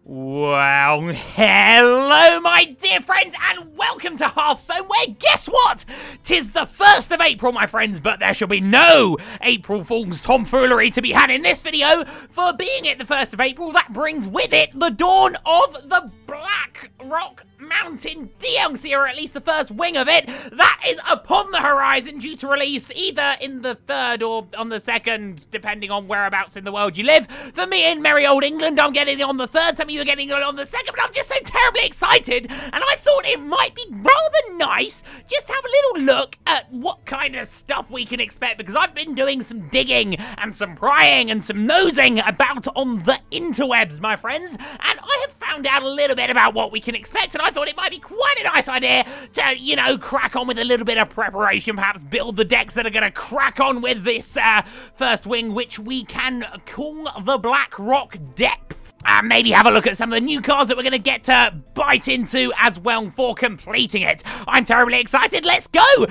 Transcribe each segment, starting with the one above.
Well, hello my dear friends and welcome to Hearthstone where guess what? 'Tis the 1st of April my friends, but there shall be no April Fool's tomfoolery to be had in this video. For being it the 1st of April, that brings with it the dawn of the Blackrock Mountain DLC, or at least the first wing of it. That is upon the horizon, due to release either in the 3rd or on the 2nd, depending on whereabouts in the world you live. For me in merry old England, I'm getting it on the 3rd, some of you are getting it on the 2nd, but I'm just so terribly excited, and I thought it might be rather nice just to have a little look at what kind of stuff we can expect, because I've been doing some digging and some prying and some nosing about on the interwebs, my friends, and I have found out a little bit about what we can expect, and I thought it might be quite a nice idea to, you know, crack on with a little bit of preparation, perhaps build the decks that are going to crack on with this first wing, which we can call the Blackrock Depth. And maybe have a look at some of the new cards that we're going to get to bite into as well for completing it. I'm terribly excited. Let's go!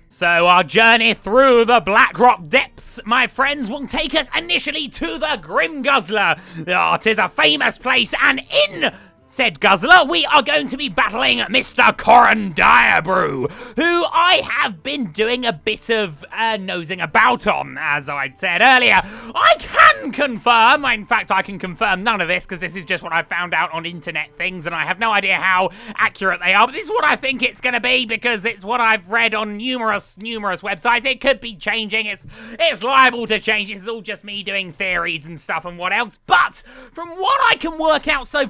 So our journey through the Blackrock Depths, my friends, will take us initially to the Grim Guzzler. Oh, 'tis a famous place, and in said Guzzler, we are going to be battling Mr. Coren Direbrew, who I have been doing a bit of nosing about on, as I said earlier. I can confirm, in fact I can confirm none of this because this is just what I found out on internet things and I have no idea how accurate they are, but this is what I think it's going to be because it's what I've read on numerous websites. It could be changing, it's liable to change, this is all just me doing theories and stuff and what else, but from what I can work out so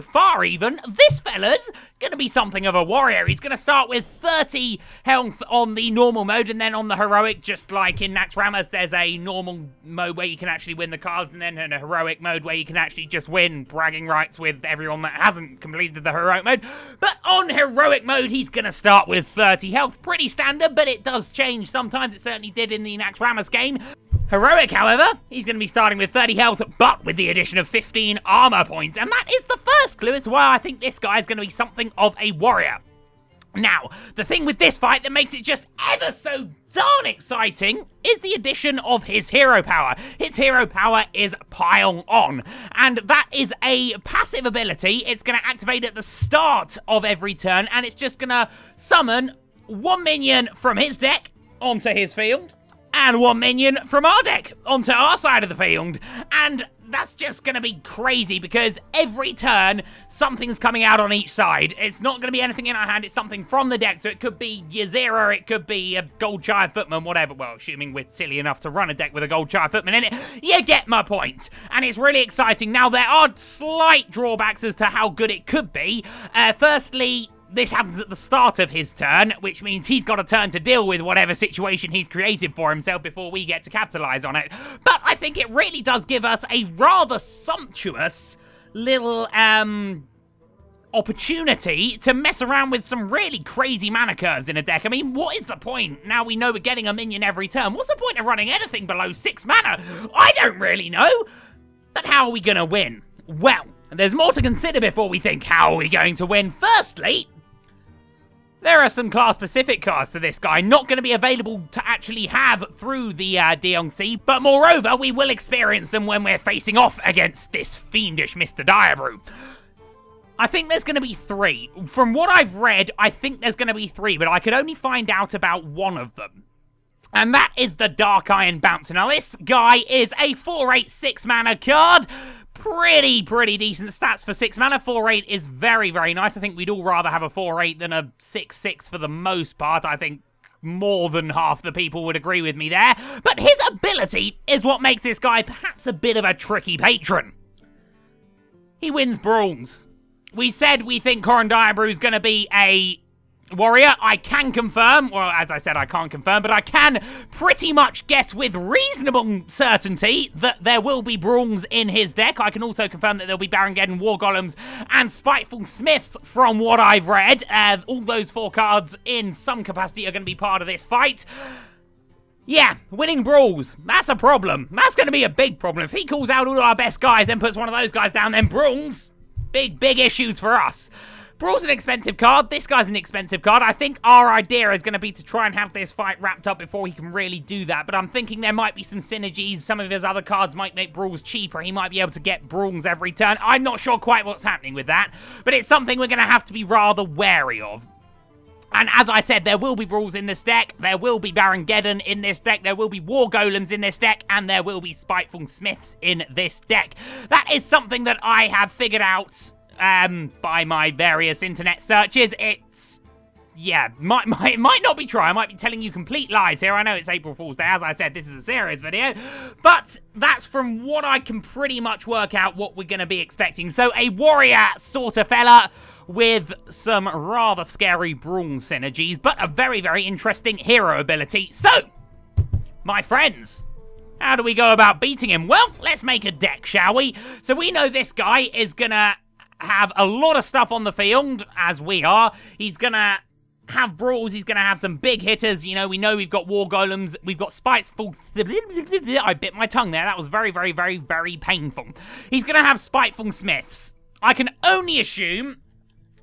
far even, this fella's gonna be something of a warrior. He's gonna start with 30 health on the normal mode, and then on the heroic, just like in Naxxramas, there's a normal mode where you can actually win the cards, and then in a heroic mode where you can actually just win bragging rights with everyone that hasn't completed the heroic mode. But on heroic mode, he's gonna start with 30 health. Pretty standard, but it does change sometimes. It certainly did in the Naxxramas game. Heroic, however, he's going to be starting with 30 health, but with the addition of 15 armor points. And that is the first clue as to why I think this guy is going to be something of a warrior. Now, the thing with this fight that makes it just ever so darn exciting is the addition of his hero power. His hero power is Pile On, and that is a passive ability. It's going to activate at the start of every turn, and it's just going to summon one minion from his deck onto his field, and one minion from our deck onto our side of the field. And that's just going to be crazy because every turn, something's coming out on each side. It's not going to be anything in our hand, it's something from the deck. So it could be Ysera, it could be a Gold Child Footman, whatever. Well, assuming we're silly enough to run a deck with a Gold Child Footman in it. You get my point. And it's really exciting. Now, there are slight drawbacks as to how good it could be. Firstly, this happens at the start of his turn, which means he's got a turn to deal with whatever situation he's created for himself before we get to capitalize on it. But I think it really does give us a rather sumptuous little opportunity to mess around with some really crazy mana curves in a deck. I mean, what is the point? Now we know we're getting a minion every turn. What's the point of running anything below 6 mana? I don't really know. But how are we going to win? Well, there's more to consider before we think, how are we going to win? Firstly, there are some class-specific cards to this guy, not going to be available to actually have through the DLC, but moreover, we will experience them when we're facing off against this fiendish Mr. Direbrew. I think there's going to be 3. From what I've read, I think there's going to be 3, but I could only find out about one of them. And that is the Dark Iron Bouncer. Now, this guy is a 4/8 6-mana card. Pretty decent stats for 6 mana. 4/8 is very nice. I think we'd all rather have a 4/8 than a 6/6 for the most part. I think more than half the people would agree with me there. But his ability is what makes this guy perhaps a bit of a tricky patron. He wins brawls. We said we think Coren Direbrew is going to be a warrior. I can confirm, well, as I said, I can't confirm, but I can pretty much guess with reasonable certainty that there will be brawls in his deck. I can also confirm that there'll be Baron-Geddon, War Golems, and Spiteful Smiths from what I've read. All those 4 cards in some capacity are going to be part of this fight. Yeah, winning brawls, that's a problem. That's going to be a big problem. If he calls out all our best guys and puts one of those guys down, then brawls, big issues for us. Brawl's an expensive card. This guy's an expensive card. I think our idea is going to be to try and have this fight wrapped up before he can really do that. But I'm thinking there might be some synergies. Some of his other cards might make Brawls cheaper. He might be able to get Brawls every turn. I'm not sure quite what's happening with that. But it's something we're going to have to be rather wary of. And as I said, there will be Brawls in this deck, there will be Baron-Geddon in this deck, there will be War Golems in this deck, and there will be Spiteful Smiths in this deck. That is something that I have figured out by my various internet searches. It's... yeah, it might not be true. I might be telling you complete lies here. I know it's April Fool's Day. As I said, this is a serious video. But that's from what I can pretty much work out what we're going to be expecting. So a warrior sort of fella with some rather scary Brawl synergies, but a very, very interesting hero ability. So, my friends, how do we go about beating him? Well, let's make a deck, shall we? So we know this guy is going to have a lot of stuff on the field, as we are. He's going to have Brawls, he's going to have some big hitters. You know, we know we've got War Golems, we've got Spiteful... I bit my tongue there. That was very, very, very, very painful. He's going to have Spiteful Smiths. I can only assume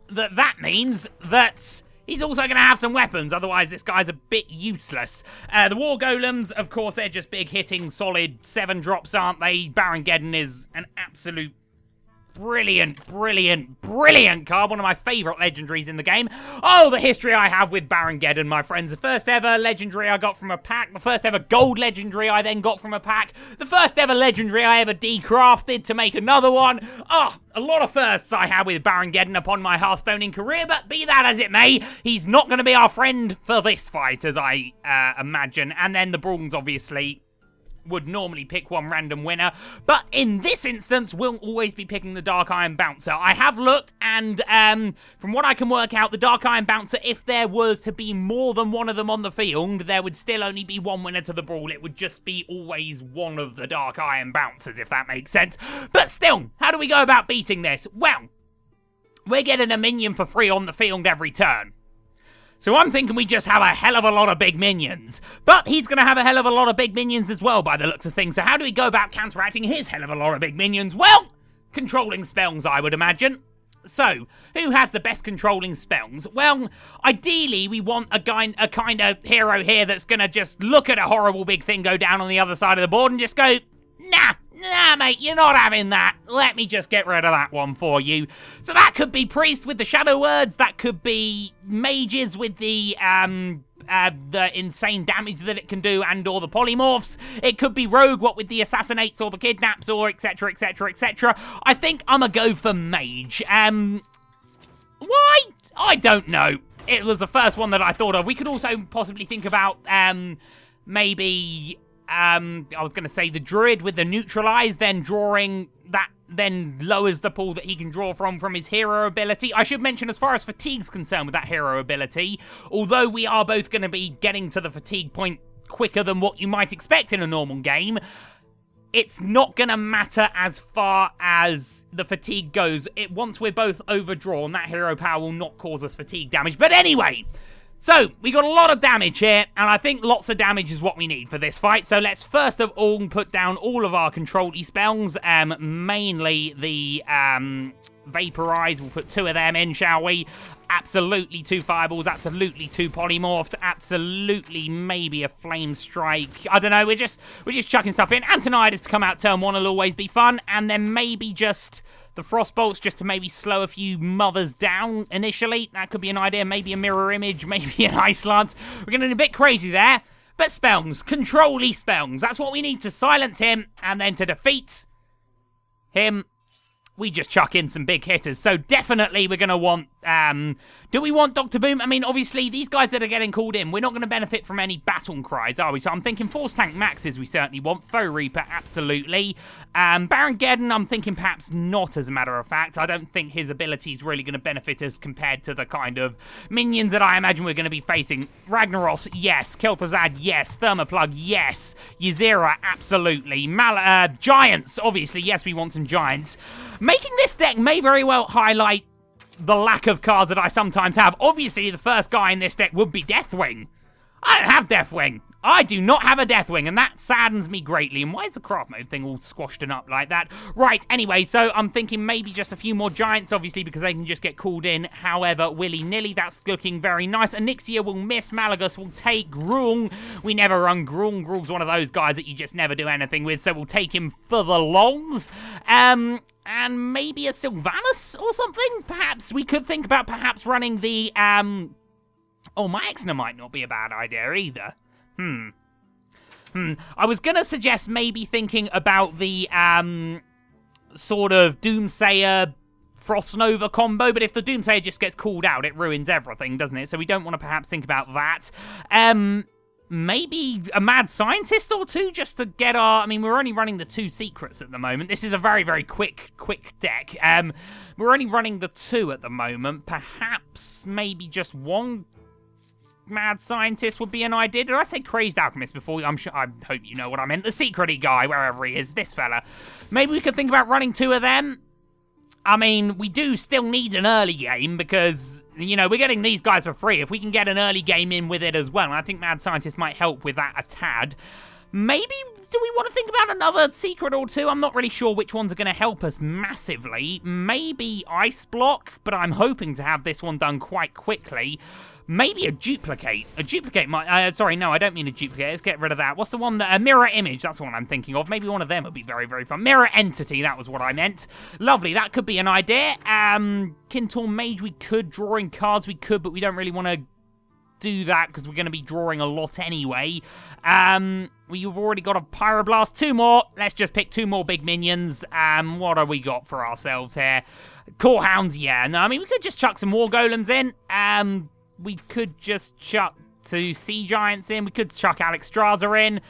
that means that he's also going to have some weapons, otherwise this guy's a bit useless. The War Golems, of course, they're just big hitting, solid 7 drops, aren't they? Baron-Geddon is an absolute brilliant, brilliant, brilliant card. One of my favourite legendaries in the game. Oh, the history I have with Baron-Geddon, my friends. The first ever legendary I got from a pack. The first ever gold legendary I then got from a pack. The first ever legendary I ever decrafted to make another one. Oh, a lot of firsts I had with Baron-Geddon upon my Hearthstoning career, but be that as it may, he's not going to be our friend for this fight, as I imagine. And then the Brawls, obviously, would normally pick one random winner, but in this instance, we'll always be picking the Dark Iron Bouncer. I have looked, and from what I can work out, the Dark Iron Bouncer, if there was to be more than one of them on the field, there would still only be one winner to the Brawl. It would just be always one of the Dark Iron Bouncers, if that makes sense. But still, how do we go about beating this? Well, we're getting a minion for free on the field every turn. So I'm thinking we just have a hell of a lot of big minions. But he's going to have a hell of a lot of big minions as well, by the looks of things. So how do we go about counteracting his hell of a lot of big minions? Well, controlling spells, I would imagine. So, who has the best controlling spells? Well, ideally, we want a kind of hero here that's going to just look at a horrible big thing go down on the other side of the board and just go, nah, mate, you're not having that. Let me just get rid of that one for you. So that could be Priest with the Shadow Words. That could be Mages with the insane damage that it can do and or the polymorphs. It could be Rogue, what with the Assassinates or the Kidnaps or etc, etc, etc. I think I'm gonna go for Mage. Why? I don't know. It was the first one that I thought of. We could also possibly think about maybe... I was going to say the Druid with the Neutralize, then drawing that, then lowers the pool that he can draw from his hero ability. I should mention, as far as fatigue's concerned with that hero ability, although we are both going to be getting to the fatigue point quicker than what you might expect in a normal game, it's not going to matter as far as the fatigue goes. Once we're both overdrawn, that hero power will not cause us fatigue damage. But anyway... so, we got a lot of damage here, and I think lots of damage is what we need for this fight. So let's first of all put down all of our control-y spells, mainly the Vaporize. We'll put 2 of them in, shall we? Absolutely 2 Fireballs, absolutely 2 Polymorphs, absolutely maybe a Flame Strike. I don't know, we're just chucking stuff in. Antonidas to come out turn 1 will always be fun, and then maybe just... the Frostbolts just to maybe slow a few mothers down initially. That could be an idea. Maybe a Mirror Image, maybe an Ice Lance. We're getting a bit crazy there. But spells, control-y spells. That's what we need to silence him. And then to defeat him, we just chuck in some big hitters. So definitely we're going to want... do we want Dr. Boom? I mean, obviously, these guys that are getting called in, we're not going to benefit from any battle cries, are we? So I'm thinking Force Tank Maxes we certainly want. Foe Reaper, absolutely. Baron-Geddon, I'm thinking perhaps not, as a matter of fact. I don't think his ability is really going to benefit us compared to the kind of minions that I imagine we're going to be facing. Ragnaros, yes. Kel'Thuzad, yes. Thermoplug, yes. Ysera, absolutely. Giants, obviously, yes, we want some Giants. Making this deck may very well highlight the lack of cards that I sometimes have. Obviously, the first guy in this deck would be Deathwing. I don't have Deathwing. I do not have a Deathwing, and that saddens me greatly. And why is the craft mode thing all squashed and up like that? Right, anyway, so I'm thinking maybe just a few more giants, obviously, because they can just get called in, however, willy-nilly. That's looking very nice. Anixia will miss. Malagus will take. Gruul. We never run Gruul. Gruul's one of those guys that you just never do anything with, so we'll take him for the longs. And maybe a Sylvanus or something? Perhaps we could think about perhaps running the, Oh, my Exner might not be a bad idea either. I was gonna suggest maybe thinking about the, sort of Doomsayer Frostnova combo, but if the Doomsayer just gets called out, it ruins everything, doesn't it? So we don't want to perhaps think about that. Maybe a Mad Scientist or two just to get our... I mean, we're only running the 2 secrets at the moment. This is a very, very quick deck. We're only running the 2 at the moment. Perhaps maybe just 1... Mad Scientist would be an idea. Did I say Crazed Alchemist before? I hope you know what I meant. The secret-y guy, wherever he is, this fella. Maybe we could think about running 2 of them. I mean, we do still need an early game because, you know, we're getting these guys for free. If we can get an early game in with it as well, and I think Mad Scientist might help with that a tad. Maybe, do we want to think about another secret or 2? I'm not really sure which ones are going to help us massively. Maybe Ice Block, but I'm hoping to have this one done quite quickly. Maybe a duplicate. A duplicate might... sorry, no, I don't mean a duplicate. Let's get rid of that. What's the one that... Mirror Image, that's the one I'm thinking of. Maybe one of them would be very, very fun. Mirror Entity, that was what I meant. Lovely, that could be an idea. Kintor Mage, we could. Drawing cards, we could, but we don't really want to do that because we're going to be drawing a lot anyway. We've already got a Pyroblast. 2 more. Let's just pick 2 more big minions. What have we got for ourselves here? Core Hounds, yeah. No, I mean, we could just chuck some War Golems in. We could just chuck 2 Sea Giants in. We could chuck Alexstrasza in.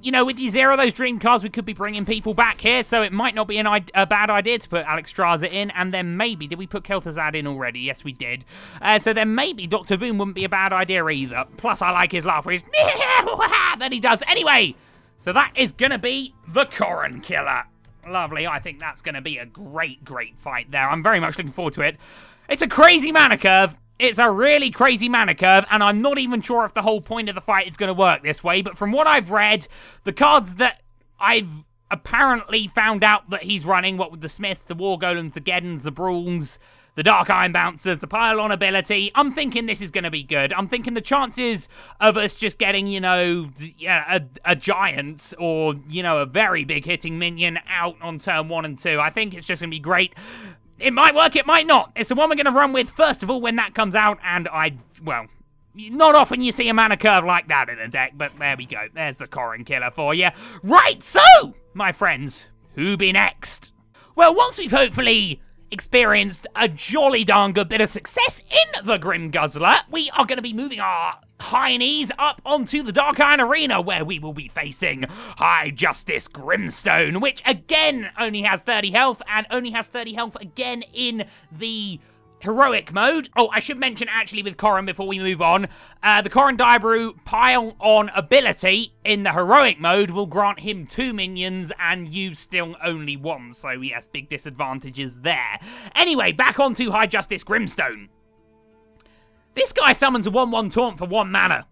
You know, with you zero those dream cards, we could be bringing people back here, so it might not be a bad idea to put Alexstrasza in, and then maybe... Did we put Kel'Thuzad in already? Yes, we did. So then maybe Dr. Boom wouldn't be a bad idea either. Plus, I like his laugh where he's... that he does. Anyway, so that is going to be the Coren Killer. Lovely. I think that's going to be a great, great fight there. I'm very much looking forward to it. It's a crazy mana curve. It's a really crazy mana curve, and I'm not even sure if the whole point of the fight is going to work this way, but from what I've read, the cards that I've apparently found out that he's running, what with the Smiths, the War Golems, the Geddons, the Brawls, the Dark Iron Bouncers, the Pylon ability, I'm thinking this is going to be good. I'm thinking the chances of us just getting, you know, a giant or, you know, a very big hitting minion out on turn 1 and 2, I think it's just going to be great. It might work, it might not. It's the one we're going to run with, first of all, when that comes out, and well, not often you see a mana curve like that in a deck, but there we go. There's the Coren Killer for you. Right, so, my friends, who be next? Well, once we've hopefully experienced a jolly darn good bit of success in the Grim Guzzler, we are going to be moving our heinies up onto the Dark Iron Arena, where we will be facing High Justice Grimstone, which again only has 30 health, and only has 30 health again in the heroic mode. Oh, I should mention actually with Coren before we move on, the Coren Direbrew pile on ability in the heroic mode will grant him 2 minions and you still only 1, so yes, big disadvantages there. Anyway, back onto High Justice Grimstone. This guy summons a 1/1 taunt for 1 mana.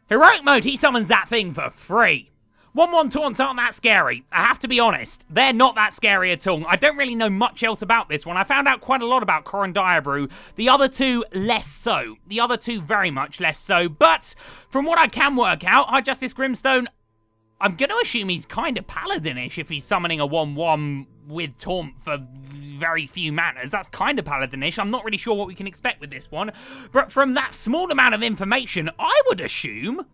Heroic mode, he summons that thing for free. 1/1 taunts aren't that scary. I have to be honest. They're not that scary at all. I don't really know much else about this one. I found out quite a lot about Coren Direbrew. The other 2, less so. The other 2, very much less so. But from what I can work out, High Justice Grimstone, I'm going to assume he's kind of paladinish if he's summoning a 1/1 with taunt for very few manas. That's kind of paladinish. I'm not really sure what we can expect with this one. But from that small amount of information, I would assume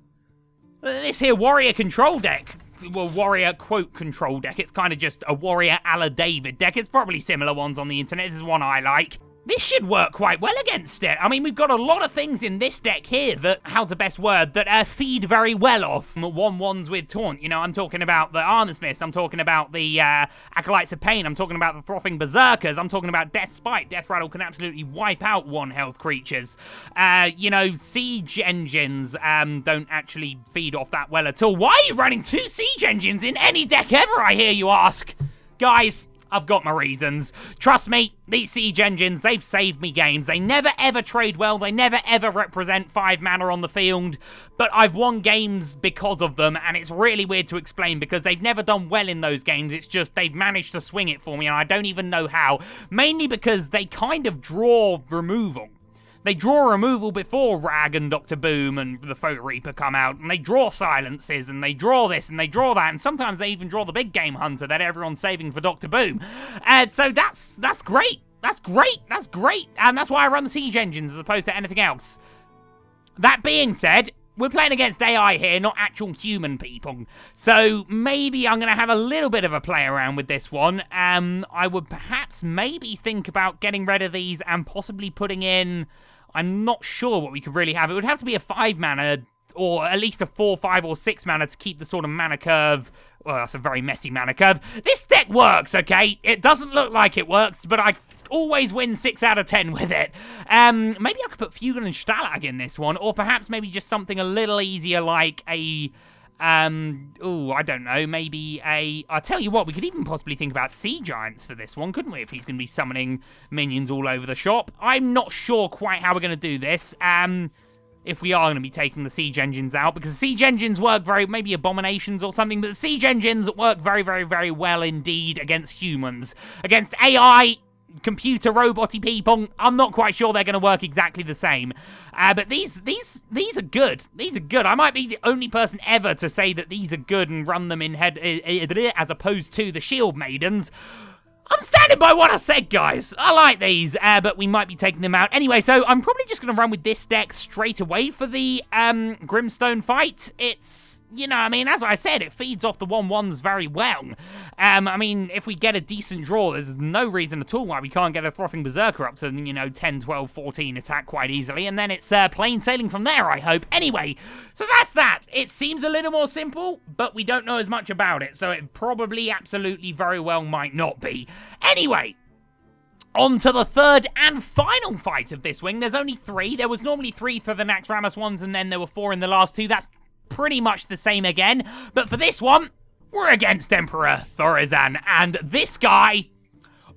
this here warrior control deck, well, warrior quote control deck, it's kind of just a warrior a la David deck. It's probably similar ones on the internet. This is one I like. This should work quite well against it. I mean, we've got a lot of things in this deck here that, how's the best word, that feed very well off 1/1s with taunt. You know, I'm talking about the Armor Smiths, I'm talking about the Acolytes of Pain, I'm talking about the Frothing Berserkers, I'm talking about Death Spite. Death Rattle can absolutely wipe out 1 health creatures. You know, Siege Engines don't actually feed off that well at all. Why are you running 2 Siege Engines in any deck ever, I hear you ask? Guys, I've got my reasons. Trust me, these siege engines, they've saved me games. They never ever trade well. They never ever represent 5 mana on the field. But I've won games because of them, and it's really weird to explain because they've never done well in those games. It's just they've managed to swing it for me, and I don't even know how. Mainly because they kind of draw removal. They draw removal before Rag and Dr. Boom and the Photo Reaper come out, and they draw silences, and they draw this, and they draw that, and sometimes they even draw the big game hunter that everyone's saving for Dr. Boom. So that's great. That's great. That's great. And that's why I run the siege engines as opposed to anything else. That being said, we're playing against AI here, not actual human people. So maybe I'm going to have a little bit of a play around with this one. I would perhaps maybe think about getting rid of these and possibly putting in... I'm not sure what we could really have. It would have to be a 5 mana, or at least a 4, 5, or 6 mana to keep the sort of mana curve. Well, that's a very messy mana curve. This deck works, okay? It doesn't look like it works, but I always win 6 out of 10 with it. Maybe I could put Fugal and Stalag in this one, or perhaps maybe just something a little easier like a... I don't know, maybe I'll tell you what, we could even possibly think about Sea Giants for this one, couldn't we, if he's going to be summoning minions all over the shop. I'm not sure quite how we're going to do this, if we are going to be taking the siege engines out, because the siege engines work maybe abominations or something, but the siege engines work very, very, very well indeed against humans. Against AI... computer robot-y people, I'm not quite sure they're going to work exactly the same. But these are good. These are good. I might be the only person ever to say that these are good and run them in head as opposed to the Shield Maidens. I'm standing by what I said, guys. I like these, but we might be taking them out. Anyway, so I'm probably just going to run with this deck straight away for the Grimstone fight. It's, you know, I mean, as I said, it feeds off the 1/1s very well. I mean, if we get a decent draw, there's no reason at all why we can't get a Frothing Berserker up to, you know, 10, 12, 14 attack quite easily, and then it's plain sailing from there, I hope. Anyway, so that's that. It seems a little more simple, but we don't know as much about it, so it probably absolutely very well might not be. Anyway, on to the third and final fight of this wing. There's only 3. There was normally 3 for the Naxxramas ones, and then there were 4 in the last 2. That's pretty much the same again. But for this one, we're against Emperor Thaurissan, and this guy...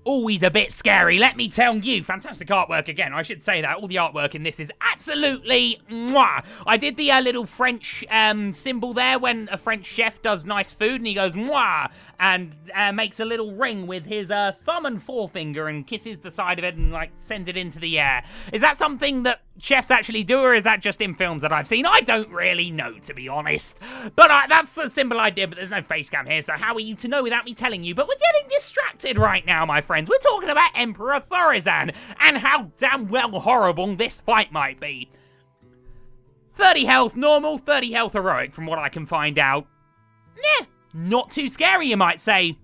always a bit scary, let me tell you. Fantastic artwork again, I should say that. All the artwork in this is absolutely mwah. I did the little French symbol there when a French chef does nice food and he goes mwah and makes a little ring with his thumb and forefinger and kisses the side of it and like sends it into the air. Is that something that chefs actually do, or is that just in films that I've seen? I don't really know, to be honest. But that's the symbol I did, but there's no face cam here, so how are you to know without me telling you? But we're getting distracted right now, my friends. We're talking about Emperor Thaurissan and how damn well horrible this fight might be. 30 health normal, 30 health heroic from what I can find out. Nah, not too scary, you might say.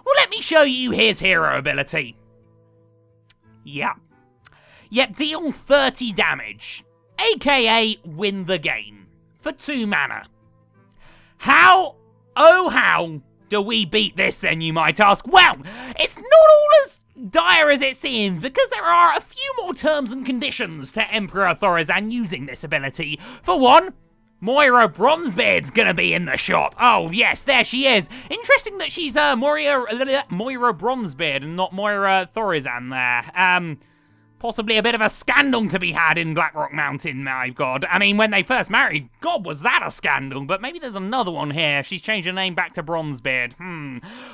Well, let me show you his hero ability. Yep, deal 30 damage, aka win the game, for 2 mana. How, oh how, do we beat this then, you might ask? Well, it's not all as dire as it seems, because there are a few more terms and conditions to Emperor Thaurissan using this ability. For one, Moira Bronzebeard's gonna be in the shop. Oh, yes, there she is. Interesting that she's Moira Bronzebeard and not Moira Thaurissan there. Possibly a bit of a scandal to be had in Blackrock Mountain, my god. I mean, when they first married, god, was that a scandal. But maybe there's another one here. She's changed her name back to Bronzebeard.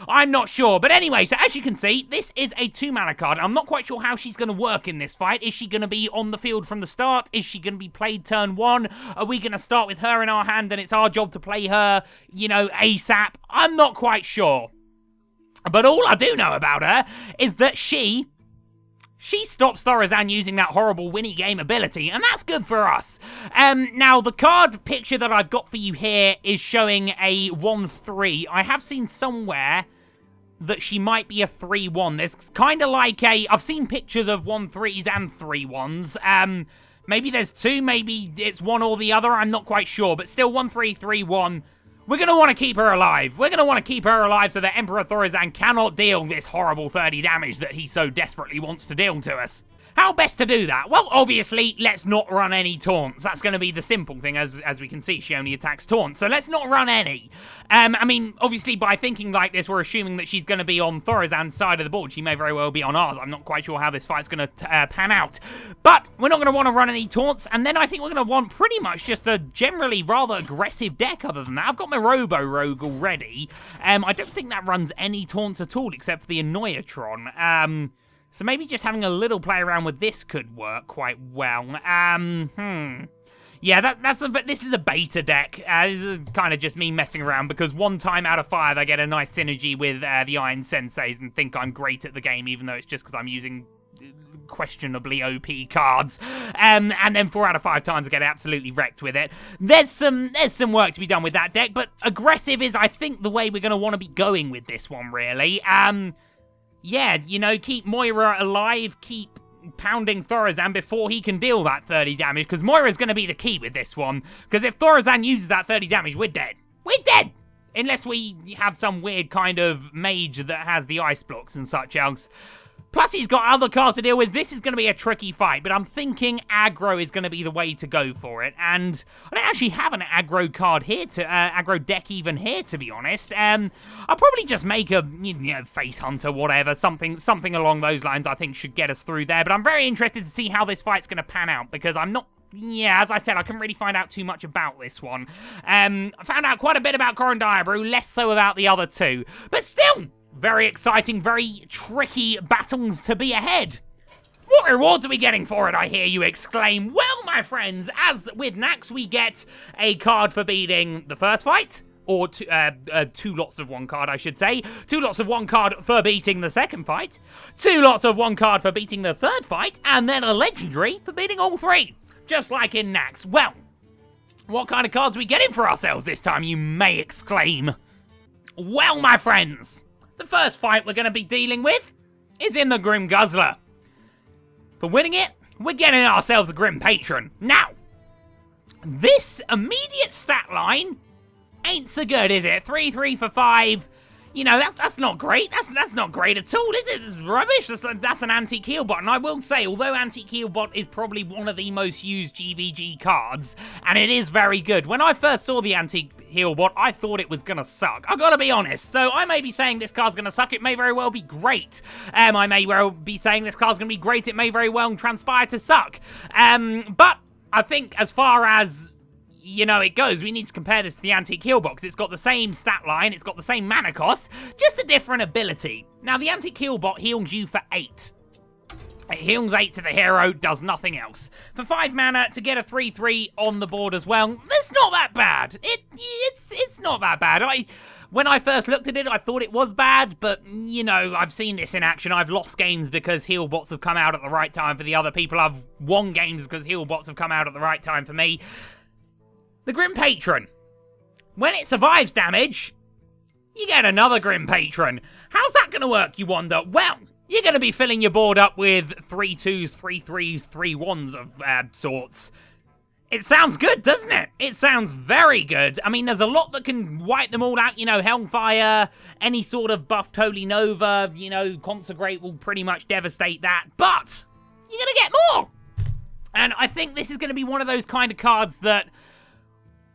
I'm not sure. But anyway, so as you can see, this is a 2-mana card. I'm not quite sure how she's going to work in this fight. Is she going to be on the field from the start? Is she going to be played turn 1? Are we going to start with her in our hand and it's our job to play her, you know, ASAP? I'm not quite sure. But all I do know about her is that she stops Thaurissan using that horrible winnie game ability, and that's good for us. Now, the card picture that I've got for you here is showing a 1/3. I have seen somewhere that she might be a 3/1. There's kind of like I've seen pictures of 1/3s and 3/1s. Maybe there's 2, maybe it's one or the other, I'm not quite sure, but still 1/3, 3/1. We're going to want to keep her alive. We're going to want to keep her alive so that Emperor Thaurissan cannot deal this horrible 30 damage that he so desperately wants to deal to us. How best to do that? Well, obviously, let's not run any taunts. That's going to be the simple thing, as we can see. She only attacks taunts, so let's not run any. I mean, obviously, by thinking like this, we're assuming that she's going to be on Thaurissan's side of the board. She may very well be on ours. I'm not quite sure how this fight's going to pan out. But we're not going to want to run any taunts, and then I think we're going to want pretty much just a generally rather aggressive deck other than that. I've got my Robo-Rogue already. I don't think that runs any taunts at all, except for the Annoyatron. So maybe just having a little play around with this could work quite well. Yeah, this is a beta deck. This is kind of just me messing around because 1 time out of 5 I get a nice synergy with the Iron Senseis and think I'm great at the game, even though it's just because I'm using questionably OP cards. And then 4 out of 5 times I get absolutely wrecked with it. There's some work to be done with that deck, but aggressive is, I think, the way we're going to want to be going with this one, really. Yeah, you know, keep Moira alive, keep pounding Thaurissan before he can deal that 30 damage, because Moira's going to be the key with this one, because if Thaurissan uses that 30 damage, we're dead. We're dead! Unless we have some weird kind of mage that has the ice blocks and such else. Plus, he's got other cards to deal with. This is going to be a tricky fight, but I'm thinking aggro is going to be the way to go for it. And I don't actually have an aggro card here, aggro deck even here, to be honest. I'll probably just make a, you know, Face Hunter, whatever, something along those lines I think should get us through there. But I'm very interested to see how this fight's going to pan out, because I'm not... Yeah, as I said, I couldn't really find out too much about this one. I found out quite a bit about Coren Direbrew, less so about the other two. But still... very exciting, very tricky battles to be ahead. What rewards are we getting for it, I hear you exclaim? Well, my friends, as with Nax, we get a card for beating the first fight. Or 2 lots of 1 card, I should say. 2 lots of 1 card for beating the second fight. 2 lots of 1 card for beating the third fight. And then a legendary for beating all 3. Just like in Nax. Well, what kind of cards are we getting for ourselves this time, you may exclaim? Well, my friends... the first fight we're going to be dealing with is in the Grim Guzzler. For winning it, we're getting ourselves a Grim Patron. Now, this immediate stat line ain't so good, is it? 3 for 5. You know, that's not great. That's not great at all, is it? It's rubbish. That's an Antique Heal Bot. And I will say, although Antique Heal Bot is probably one of the most used GVG cards, and it is very good. When I first saw the Antique Heal Bot, I thought it was gonna suck. I gotta be honest. So I may be saying this card's gonna suck. It may very well be great. I may well be saying this card's gonna be great. It may very well transpire to suck. But I think as far as... you know, it goes, we need to compare this to the Antique Heal Box. It's got the same stat line, it's got the same mana cost, just a different ability. Now, the Antique Heal Bot heals you for 8. It heals 8 to the hero, does nothing else. For 5 mana, to get a 3/3 on the board as well, it's not that bad. It's not that bad. When I first looked at it, I thought it was bad, but, you know, I've seen this in action. I've lost games because heal bots have come out at the right time for the other people. I've won games because heal bots have come out at the right time for me. The Grim Patron. When it survives damage, you get another Grim Patron. How's that going to work, you wonder? Well, you're going to be filling your board up with 3 2s, 3 3s, 3 1s of sorts. It sounds good, doesn't it? It sounds very good. I mean, there's a lot that can wipe them all out. You know, Hellfire, any sort of buffed Holy Nova, you know, Consecrate will pretty much devastate that. But you're going to get more. And I think this is going to be one of those kind of cards that...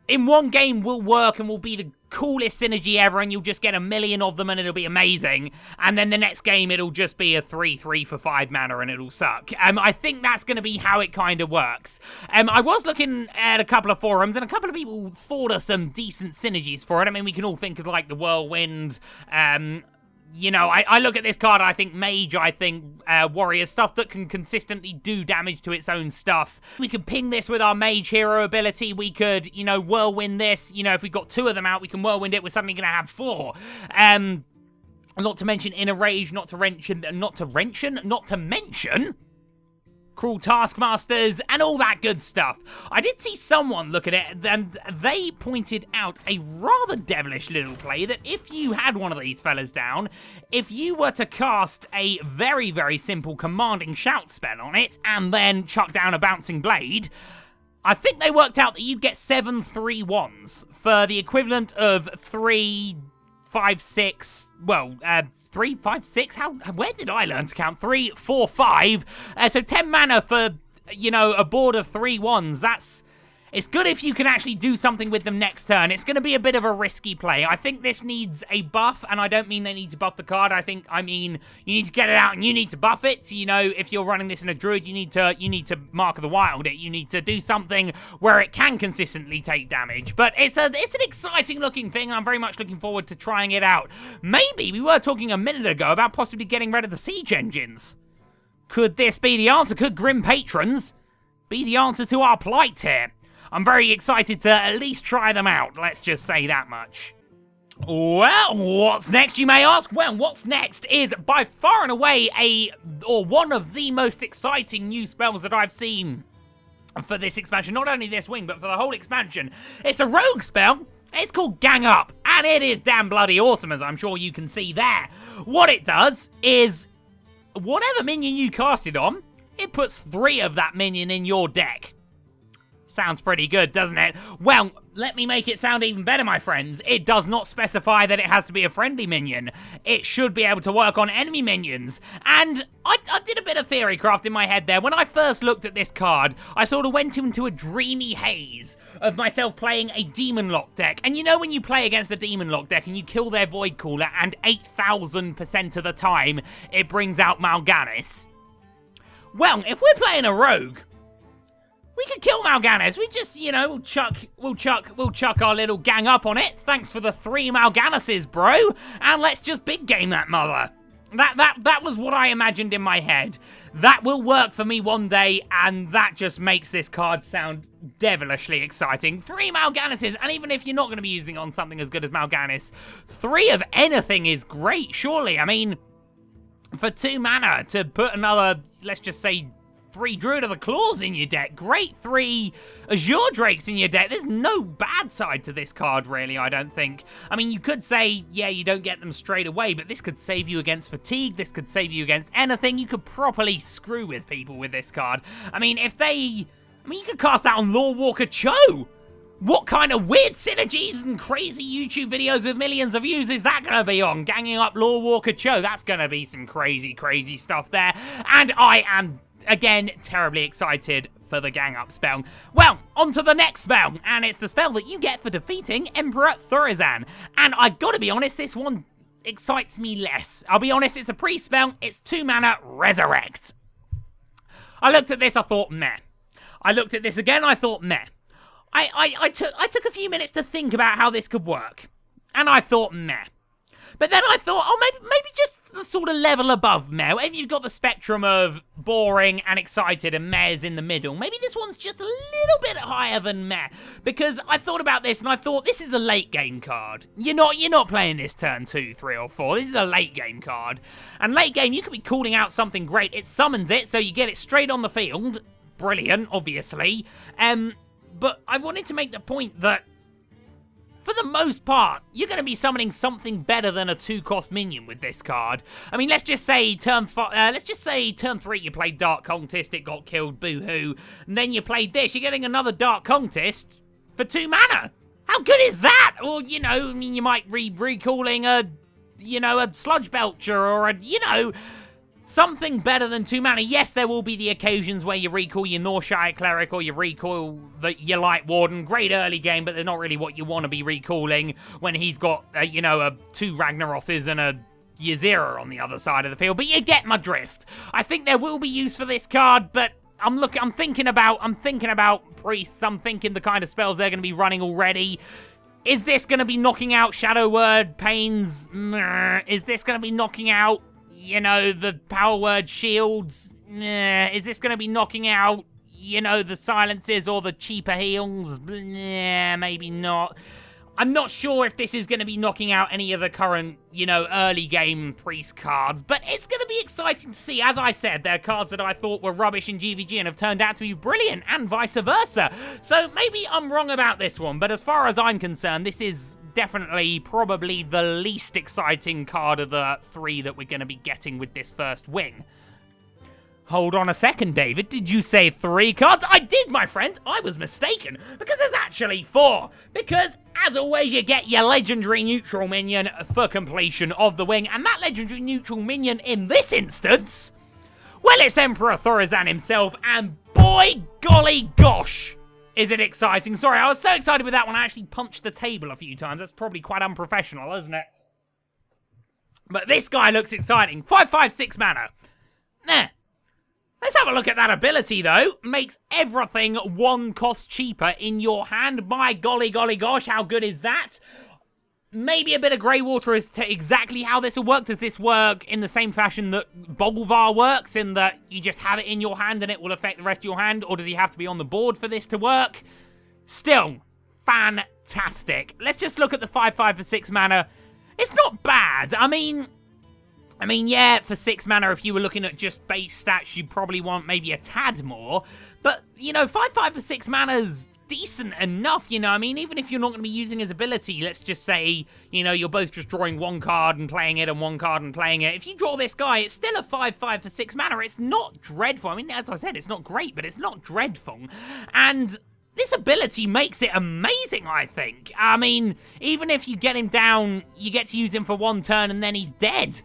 in one game will work and will be the coolest synergy ever, and you'll just get a million of them and it'll be amazing. And then the next game it'll just be a 3/3 for 5 mana and it'll suck. I think that's going to be how it kind of works. I was looking at a couple of forums and a couple of people thought of some decent synergies for it. I mean, we can all think of like the Whirlwind, you know, I look at this card, I think Mage, I think Warrior, stuff that can consistently do damage to its own stuff. We could ping this with our Mage Hero ability. We could, you know, Whirlwind this. You know, if we've got 2 of them out, we can Whirlwind it. We're suddenly going to have 4. Not to mention Inner Rage, not to mention Cruel Taskmasters, and all that good stuff. I did see someone look at it, and they pointed out a rather devilish little play that if you had one of these fellas down, if you were to cast a very, very simple Commanding Shout spell on it, and then chuck down a Bouncing Blade, I think they worked out that you'd get 7 3/1s for the equivalent of 3 5, 6, well, 3, 5, 6, where did I learn to count? 3, 4, 5, so 10 mana for, you know, a board of 3 1s. It's good if you can actually do something with them next turn. It's going to be a bit of a risky play. I think this needs a buff, and I don't mean they need to buff the card. I mean you need to get it out and you need to buff it. So, you know, if you're running this in a druid, you need to Mark of the Wild it. You need to do something where it can consistently take damage. But it's an exciting looking thing, and I'm very much looking forward to trying it out. Maybe we were talking a minute ago about possibly getting rid of the siege engines. Could this be the answer? Could Grim Patrons be the answer to our plight here? I'm very excited to at least try them out, let's just say that much. Well, what's next, you may ask? Well, what's next is by far and away one of the most exciting new spells that I've seen for this expansion. Not only this wing, but for the whole expansion. It's a rogue spell. It's called Gang Up, and it is damn bloody awesome, as I'm sure you can see there. What it does is, whatever minion you cast it on, it puts 3 of that minion in your deck. Sounds pretty good, doesn't it? Well, let me make it sound even better, my friends. It does not specify that it has to be a friendly minion. It should be able to work on enemy minions. And I did a bit of theory craft in my head there. When I first looked at this card, I sort of went into a dreamy haze of myself playing a Demon Lock deck. And you know when you play against a Demon Lock deck and you kill their Void Cooler and 8,000% of the time it brings out Mal'Ganis? Well, if we're playing a rogue, we could kill Mal'Ganis. We just, you know, we'll chuck our little gang up on it. Thanks for the 3 Mal'Ganises, bro. And let's just big game that mother. That was what I imagined in my head. That will work for me one day, and that just makes this card sound devilishly exciting. 3 Mal'Ganises, and even if you're not going to be using it on something as good as Mal'Ganis, 3 of anything is great, surely. I mean, for 2 mana to put another, let's just say, 3 Druid of the Claws in your deck. Great 3 Azure Drakes in your deck. There's no bad side to this card, really, I don't think. I mean, you could say, yeah, you don't get them straight away, but this could save you against fatigue. This could save you against anything. You could properly screw with people with this card. I mean, you could cast that on Lorewalker Cho. What kind of weird synergies and crazy YouTube videos with millions of views is that going to be on? Ganging up Lorewalker Cho. That's going to be some crazy, crazy stuff there. And I am, again, terribly excited for the Gang Up spell. Well, on to the next spell, and it's the spell that you get for defeating Emperor Thaurissan. And I've got to be honest, this one excites me less. I'll be honest, it's a pre-spell, it's 2 mana, Resurrect. I looked at this, I thought, meh. I looked at this again, I thought, meh. I took a few minutes to think about how this could work, and I thought, meh. But then I thought, oh, maybe just the sort of level above meh. If you've got the spectrum of boring and excited and meh's in the middle, maybe this one's just a little bit higher than meh. Because I thought about this and I thought, this is a late game card. You're not playing this turn 2, 3, or 4. This is a late game card. And late game, you could be calling out something great. It summons it, so you get it straight on the field. Brilliant, obviously. But I wanted to make the point that, for the most part, you're going to be summoning something better than a 2-cost minion with this card. I mean, let's just say turn 3 you played Dark Cultist, it got killed, boo-hoo. And then you played this, you're getting another Dark Cultist for 2 mana. How good is that? Or, you know, I mean, you might be recalling a Sludge Belcher or something better than 2 mana. Yes, there will be the occasions where you recall your Norshire Cleric or you recall your Light Warden. Great early game, but they're not really what you want to be recalling when he's got, a 2 Ragnaroses and a Ysera on the other side of the field. But you get my drift. I think there will be use for this card, but I'm thinking about priests. I'm thinking the kind of spells they're going to be running already. Is this going to be knocking out Shadow Word Pains? Is this going to be knocking out, the Power Word Shields? Is this going to be knocking out, the silences or the cheaper heals? Maybe not. I'm not sure if this is going to be knocking out any of the current, early game priest cards, but it's going to be exciting to see. As I said, they're cards that I thought were rubbish in GVG and have turned out to be brilliant, and vice versa. So maybe I'm wrong about this one, but as far as I'm concerned, this is definitely probably the least exciting card of the 3 that we're going to be getting with this first wing. Hold on a second, David. Did you say 3 cards? I did, my friend. I was mistaken, because there's actually 4. Because, as always, you get your legendary neutral minion for completion of the wing. And that legendary neutral minion in this instance, well, it's Emperor Thaurissan himself. And boy, golly gosh, is it exciting. Sorry, I was so excited with that one, I actually punched the table a few times. That's probably quite unprofessional, isn't it? But this guy looks exciting. 5/5/6 mana. Nah. Let's have a look at that ability, though. Makes everything 1 cost cheaper in your hand. My golly, golly gosh, how good is that? Maybe a bit of grey water as to exactly how this will work. Does this work in the same fashion that Bolvar works, in that you just have it in your hand and it will affect the rest of your hand? Or does he have to be on the board for this to work? Still, fantastic. Let's just look at the 5/5/6 mana. It's not bad. I mean, yeah, for 6 mana, if you were looking at just base stats, you'd probably want maybe a tad more. But, you know, 5/5/6 mana's decent enough, you know. I mean, even if you're not going to be using his ability, let's just say, you know, you're both just drawing 1 card and playing it and 1 card and playing it. If you draw this guy, it's still a 5/5/6 mana. It's not dreadful. I mean, as I said, it's not great, but it's not dreadful. And this ability makes it amazing, I think. I mean, even if you get him down, you get to use him for 1 turn and then he's dead.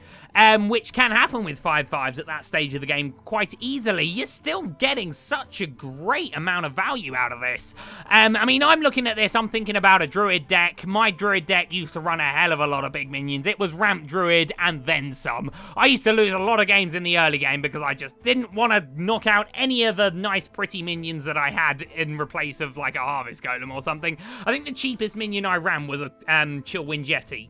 Which can happen with 5/5s at that stage of the game quite easily. You're still getting such a great amount of value out of this. I mean, I'm looking at this, I'm thinking about a Druid deck. My Druid deck used to run a hell of a lot of big minions. It was Ramp Druid and then some. I used to lose a lot of games in the early game because I just didn't want to knock out any of the nice, pretty minions that I had in replace of, like, a Harvest Golem or something. I think the cheapest minion I ran was a Chillwind Yeti.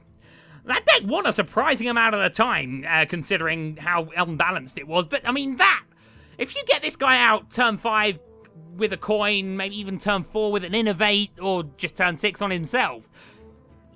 That deck won a surprising amount of the time, considering how unbalanced it was. But, I mean, if you get this guy out turn 5 with a coin, maybe even turn 4 with an Innovate, or just turn 6 on himself,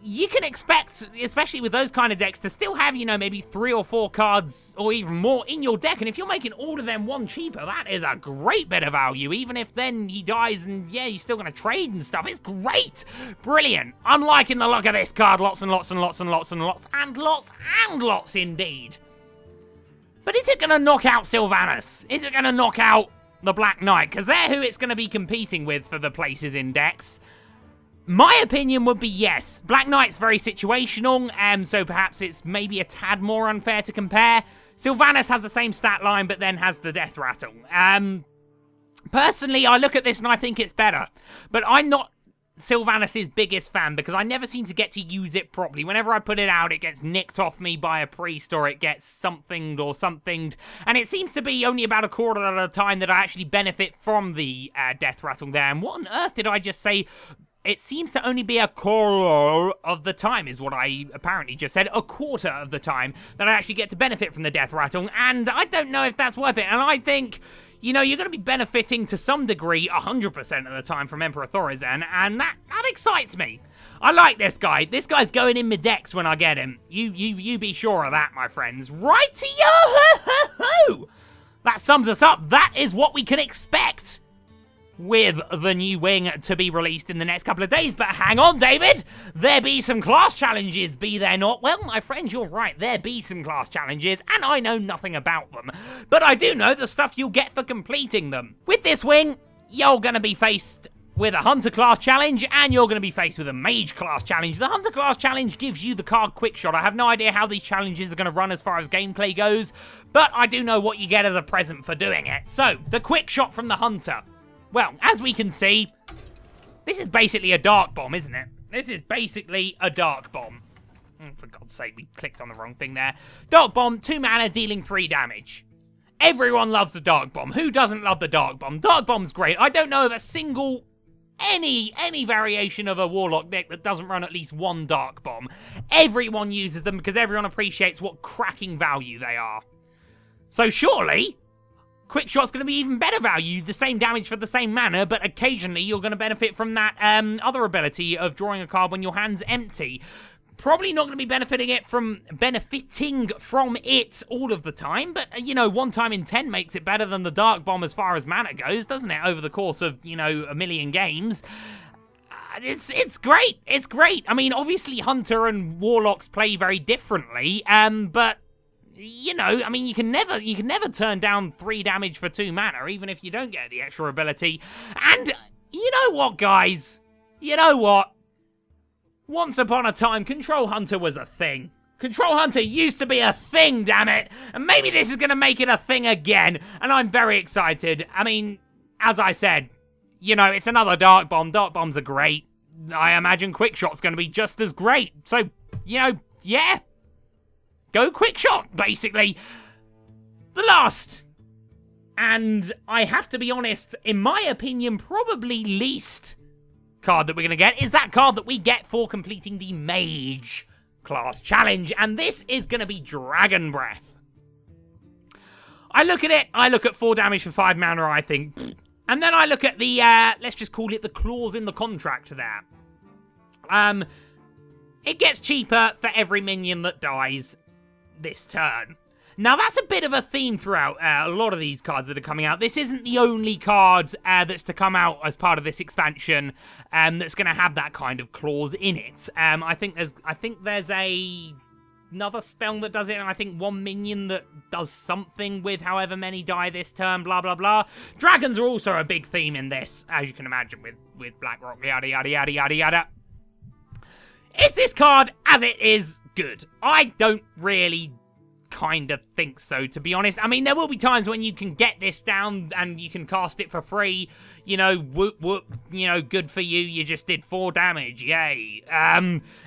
you can expect, especially with those kind of decks, to still have, you know, maybe 3 or 4 cards or even more in your deck. And if you're making all of them 1 cheaper, that is a great bit of value. Even if then he dies and, yeah, you're still going to trade and stuff. It's great. Brilliant. I'm liking the look of this card. Lots and lots and lots and lots and lots and lots and lots indeed. But is it going to knock out Sylvanas? Is it going to knock out the Black Knight? Because they're who it's going to be competing with for the places in decks. My opinion would be yes. Black Knight's very situational, so perhaps it's maybe a tad more unfair to compare. Sylvanas has the same stat line, but then has the Death Rattle. Personally, I look at this and I think it's better. But I'm not Sylvanas' biggest fan, because I never seem to get to use it properly. Whenever I put it out, it gets nicked off me by a priest, or it gets somethinged or somethinged. And it seems to be only about a quarter of the time that I actually benefit from the Death Rattle there. And what on earth did I just say? It seems to only be a quarter of the time, is what I apparently just said. A quarter of the time that I actually get to benefit from the Death Rattle. And I don't know if that's worth it. And I think, you know, you're going to be benefiting to some degree 100% of the time from Emperor Thaurissan. And that excites me. I like this guy. This guy's going in my decks when I get him. You be sure of that, my friends. Righty-yo-ho-ho-ho! That sums us up. That is what we can expect with the new wing to be released in the next couple of days. But hang on, David, there be some class challenges, be there not? Well, my friend, you're right, there be some class challenges, and I know nothing about them. But I do know the stuff you'll get for completing them. With this wing, you're going to be faced with a Hunter class challenge, and you're going to be faced with a Mage class challenge. The Hunter class challenge gives you the card Quick Shot. I have no idea how these challenges are going to run as far as gameplay goes, but I do know what you get as a present for doing it. So, the Quick Shot from the Hunter. Well, as we can see, this is basically a Dark Bomb, isn't it? This is basically a Dark Bomb. For God's sake, we clicked on the wrong thing there. Dark Bomb, 2 mana, dealing 3 damage. Everyone loves the Dark Bomb. Who doesn't love the Dark Bomb? Dark Bomb's great. I don't know of a single, any variation of a Warlock deck that doesn't run at least 1 Dark Bomb. Everyone uses them because everyone appreciates what cracking value they are. So surely Quick Shot's going to be even better value, the same damage for the same mana, but occasionally you're going to benefit from that other ability of drawing a card when your hand's empty. Probably not going to be benefiting from it all of the time, but, you know, 1 time in 10 makes it better than the Dark Bomb as far as mana goes, doesn't it, over the course of, you know, a million games. It's great. It's great. I mean, obviously Hunter and Warlocks play very differently, but you know, I mean, you can never turn down 3 damage for 2 mana, even if you don't get the extra ability. And you know what, guys? You know what? Once upon a time, Control Hunter was a thing. Control Hunter used to be a thing, damn it! And maybe this is going to make it a thing again, and I'm very excited. I mean, as I said, you know, it's another Dark Bomb. Dark Bombs are great. I imagine Quick Shot's going to be just as great. So, you know, yeah. Go Quick Shot, basically. The last, and I have to be honest, in my opinion, probably least card that we're going to get is that card that we get for completing the Mage class challenge, and this is going to be Dragon Breath. I look at it, I look at 4 damage for 5 mana, I think, and then I look at the, let's just call it the clause in the contract there. It gets cheaper for every minion that dies this turn. Now, that's a bit of a theme throughout a lot of these cards that are coming out. This isn't the only card that's to come out as part of this expansion that's going to have that kind of clause in it. I think there's another spell that does it, and I think 1 minion that does something with however many die this turn, blah, blah, blah. Dragons are also a big theme in this, as you can imagine, with Blackrock, yada, yada, yada, yada, yada. Is this card, as it is, good? I don't really kind of think so, to be honest. I mean, there will be times when you can get this down and you can cast it for free. You know, whoop, whoop, you know, good for you. You just did 4 damage, yay.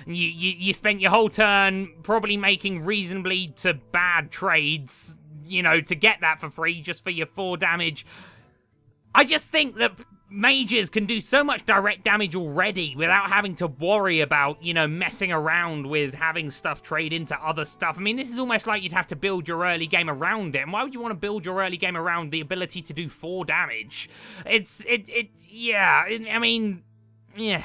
You spent your whole turn probably making reasonably to bad trades, you know, to get that for free just for your 4 damage. I just think that mages can do so much direct damage already without having to worry about, you know, messing around with having stuff trade into other stuff. I mean, this is almost like you'd have to build your early game around it. And why would you want to build your early game around the ability to do 4 damage? Yeah, I mean, yeah,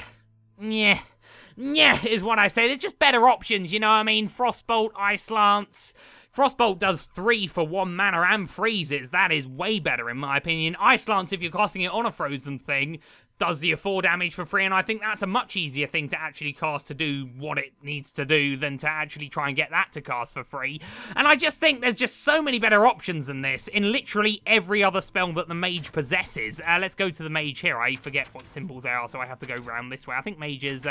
is what I say. There's just better options, you know what I mean? Frostbolt, Ice Lance. Frostbolt does 3 for 1 mana and freezes. That is way better in my opinion. Ice Lance, if you're casting it on a frozen thing, does your 4 damage for free, and I think that's a much easier thing to actually cast to do what it needs to do than to actually try and get that to cast for free. And I just think there's just so many better options than this in literally every other spell that the mage possesses. Let's go to the mage here. I forget what symbols they are, so I have to go round this way. I think mage is,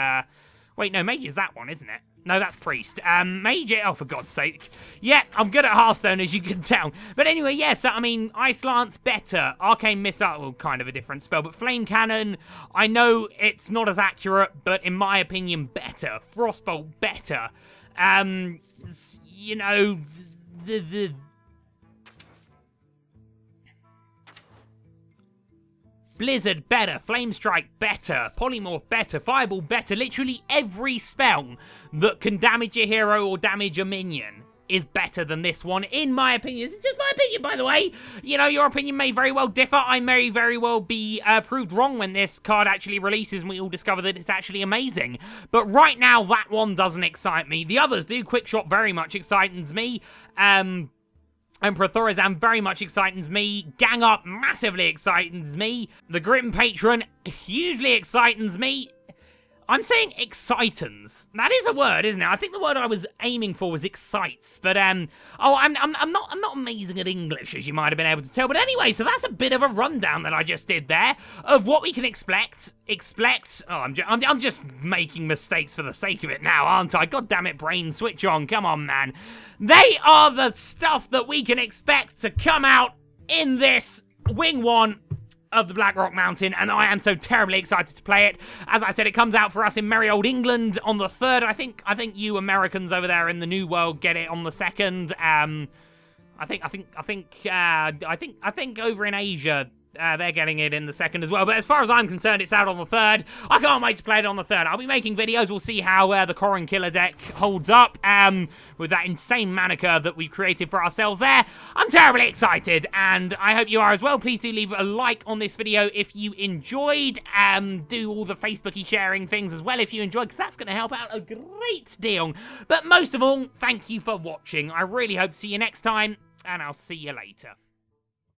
wait, no, mage is that one, isn't it? No, that's priest. Mage, oh, for God's sake. Yeah, I'm good at Hearthstone, as you can tell. But anyway, yeah, so, I mean, Ice Lance, better. Arcane Missile, well, kind of a different spell. But Flame Cannon, I know it's not as accurate, but in my opinion, better. Frostbolt, better. You know, Blizzard, better. Flame Strike, better. Polymorph, better. Fireball, better. Literally every spell that can damage a hero or damage a minion is better than this one, in my opinion. This is just my opinion, by the way. You know, your opinion may very well differ. I may very well be proved wrong when this card actually releases and we all discover that it's actually amazing. But right now, that one doesn't excite me. The others do. Quick Shot very much excites me. Emperor Thaurissan very much excites me. Gang Up massively excites me. The Grim Patron hugely excites me. I'm saying excitans. That is a word, isn't it? I think the word I was aiming for was excites. But I'm not amazing at English, as you might have been able to tell. But anyway, so that's a bit of a rundown that I just did there of what we can expect. Oh, I'm just making mistakes for the sake of it now, aren't I? God damn it, brain, switch on. Come on, man. They are the stuff that we can expect to come out in this Wing 1 of the Blackrock Mountain, and I am so terribly excited to play it. As I said, it comes out for us in merry old England on the 3rd. I think you Americans over there in the New World get it on the 2nd. I think over in Asia, they're getting it in the 2nd as well. But as far as I'm concerned, it's out on the 3rd. I can't wait to play it on the 3rd. I'll be making videos. We'll see how the Coren Killer deck holds up with that insane mana curve that we've created for ourselves there. I'm terribly excited, and I hope you are as well. Please do leave a like on this video if you enjoyed. Do all the Facebooky sharing things as well if you enjoyed, because that's going to help out a great deal. But most of all, thank you for watching. I really hope to see you next time, and I'll see you later.